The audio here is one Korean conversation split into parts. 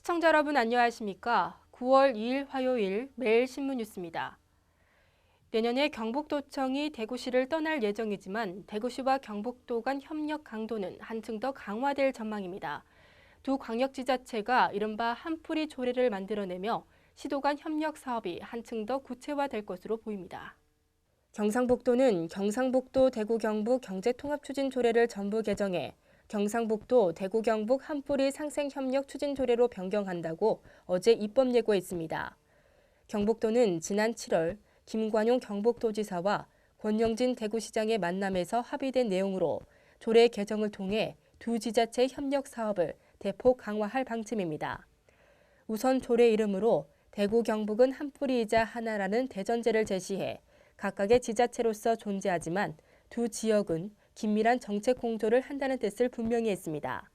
시청자 여러분 안녕하십니까? 9월 2일 화요일 매일신문 뉴스입니다. 내년에 경북도청이 대구시를 떠날 예정이지만 대구시와 경북도 간 협력 강도는 한층 더 강화될 전망입니다. 두 광역지자체가 이른바 한풀이 조례를 만들어내며 시도 간 협력 사업이 한층 더 구체화될 것으로 보입니다. 경상북도는 경상북도 대구 경북 경제통합추진조례를 전부 개정해 경상북도 대구 경북 한풀이 상생협력 추진조례로 변경한다고 어제 입법 예고했습니다. 경북도는 지난 7월 김관용 경북도지사와 권영진 대구시장의 만남에서 합의된 내용으로 조례 개정을 통해 두 지자체의 협력 사업을 대폭 강화할 방침입니다. 우선 조례 이름으로 대구 경북은 한풀이이자 하나라는 대전제를 제시해 각각의 지자체로서 존재하지만 두 지역은 긴밀한 정책 공조를 한다는 뜻을 분명히 했습니다.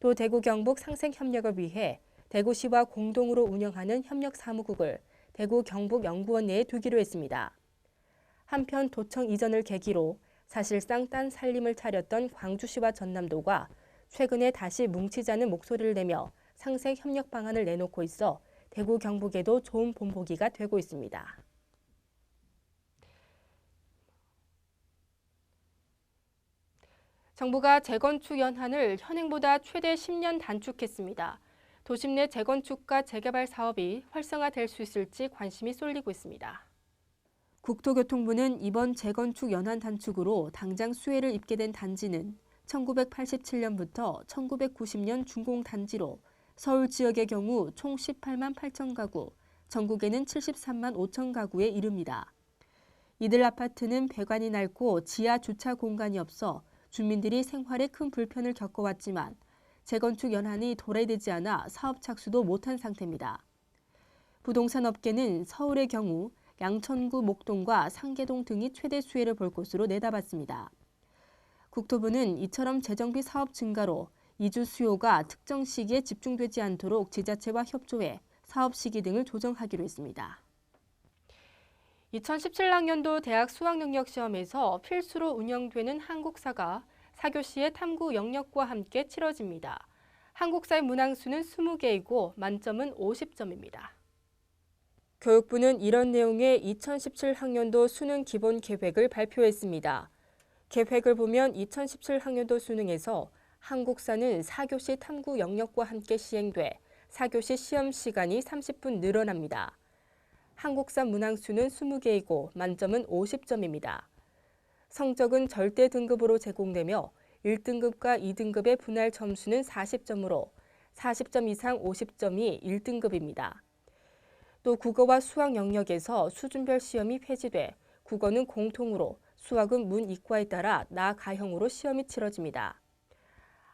또 대구 경북 상생협력을 위해 대구시와 공동으로 운영하는 협력사무국을 대구 경북연구원 내에 두기로 했습니다. 한편 도청 이전을 계기로 사실상 딴 살림을 차렸던 광주시와 전남도가 최근에 다시 뭉치자는 목소리를 내며 상생협력 방안을 내놓고 있어 대구 경북에도 좋은 본보기가 되고 있습니다. 정부가 재건축 연한을 현행보다 최대 10년 단축했습니다. 도심 내 재건축과 재개발 사업이 활성화될 수 있을지 관심이 쏠리고 있습니다. 국토교통부는 이번 재건축 연한 단축으로 당장 수혜를 입게 된 단지는 1987년부터 1990년 준공 단지로 서울 지역의 경우 총 18만 8천 가구, 전국에는 73만 5천 가구에 이릅니다. 이들 아파트는 배관이 낡고 지하 주차 공간이 없어 주민들이 생활에 큰 불편을 겪어왔지만 재건축 연한이 도래되지 않아 사업 착수도 못한 상태입니다. 부동산 업계는 서울의 경우 양천구 목동과 상계동 등이 최대 수혜를 볼 것으로 내다봤습니다. 국토부는 이처럼 재정비 사업 증가로 이주 수요가 특정 시기에 집중되지 않도록 지자체와 협조해 사업 시기 등을 조정하기로 했습니다. 2017학년도 대학 수학능력시험에서 필수로 운영되는 한국사가 4교시의 탐구 영역과 함께 치러집니다. 한국사의 문항수는 20개이고 만점은 50점입니다. 교육부는 이런 내용의 2017학년도 수능 기본 계획을 발표했습니다. 계획을 보면 2017학년도 수능에서 한국사는 4교시 탐구 영역과 함께 시행돼 4교시 시험 시간이 30분 늘어납니다. 한국사 문항수는 20개이고 만점은 50점입니다. 성적은 절대 등급으로 제공되며 1등급과 2등급의 분할 점수는 40점으로 40점 이상 50점이 1등급입니다. 또 국어와 수학 영역에서 수준별 시험이 폐지돼 국어는 공통으로 수학은 문이과에 따라 나가형으로 시험이 치러집니다.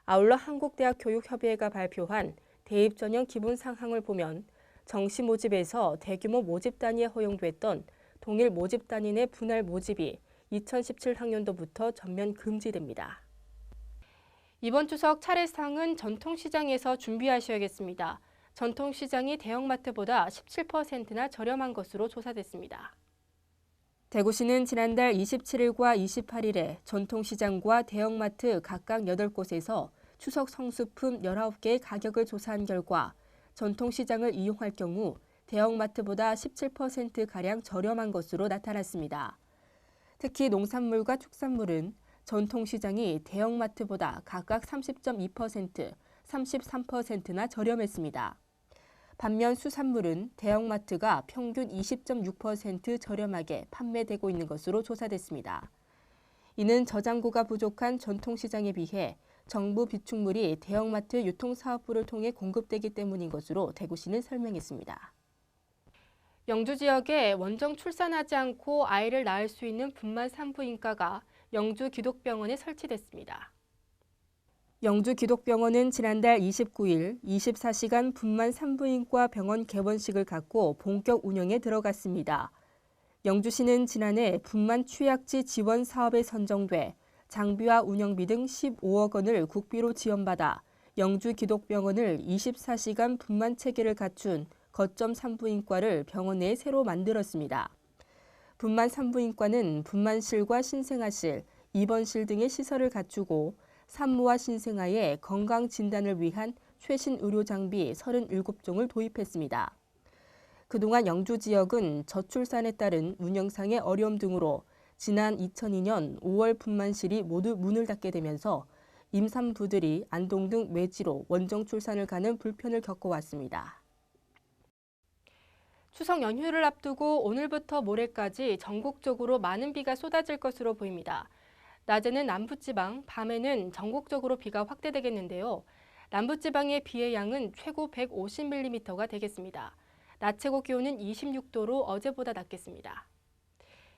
아울러 한국대학교육협의회가 발표한 대입 전형 기본 상황을 보면 정시 모집에서 대규모 모집 단위에 허용됐던 동일 모집 단위 내 분할 모집이 2017학년도부터 전면 금지됩니다. 이번 추석 차례상은 전통시장에서 준비하셔야겠습니다. 전통시장이 대형마트보다 17%나 저렴한 것으로 조사됐습니다. 대구시는 지난달 27일과 28일에 전통시장과 대형마트 각각 8곳에서 추석 성수품 19개의 가격을 조사한 결과 전통시장을 이용할 경우 대형마트보다 17%가량 저렴한 것으로 나타났습니다. 특히 농산물과 축산물은 전통시장이 대형마트보다 각각 30.2%, 33%나 저렴했습니다. 반면 수산물은 대형마트가 평균 20.6% 저렴하게 판매되고 있는 것으로 조사됐습니다. 이는 저장고가 부족한 전통시장에 비해 정부 비축물이 대형마트 유통사업부를 통해 공급되기 때문인 것으로 대구시는 설명했습니다. 영주 지역에 원정 출산하지 않고 아이를 낳을 수 있는 분만 산부인과가 영주 기독병원에 설치됐습니다. 영주 기독병원은 지난달 29일 24시간 분만 산부인과 병원 개원식을 갖고 본격 운영에 들어갔습니다. 영주시는 지난해 분만 취약지 지원 사업에 선정돼 장비와 운영비 등 15억 원을 국비로 지원받아 영주 기독병원을 24시간 분만 체계를 갖춘 거점 산부인과를 병원 내에 새로 만들었습니다. 분만 산부인과는 분만실과 신생아실, 입원실 등의 시설을 갖추고 산모와 신생아의 건강 진단을 위한 최신 의료 장비 37종을 도입했습니다. 그동안 영주 지역은 저출산에 따른 운영상의 어려움 등으로 지난 2002년 5월 분만실이 모두 문을 닫게 되면서 임산부들이 안동 등 외지로 원정 출산을 가는 불편을 겪어왔습니다. 추석 연휴를 앞두고 오늘부터 모레까지 전국적으로 많은 비가 쏟아질 것으로 보입니다. 낮에는 남부지방, 밤에는 전국적으로 비가 확대되겠는데요. 남부지방의 비의 양은 최고 150mm가 되겠습니다. 낮 최고 기온은 26도로 어제보다 낮겠습니다.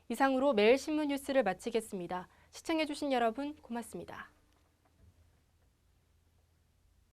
이상으로 매일 신문 뉴스를 마치겠습니다. 시청해주신 여러분 고맙습니다.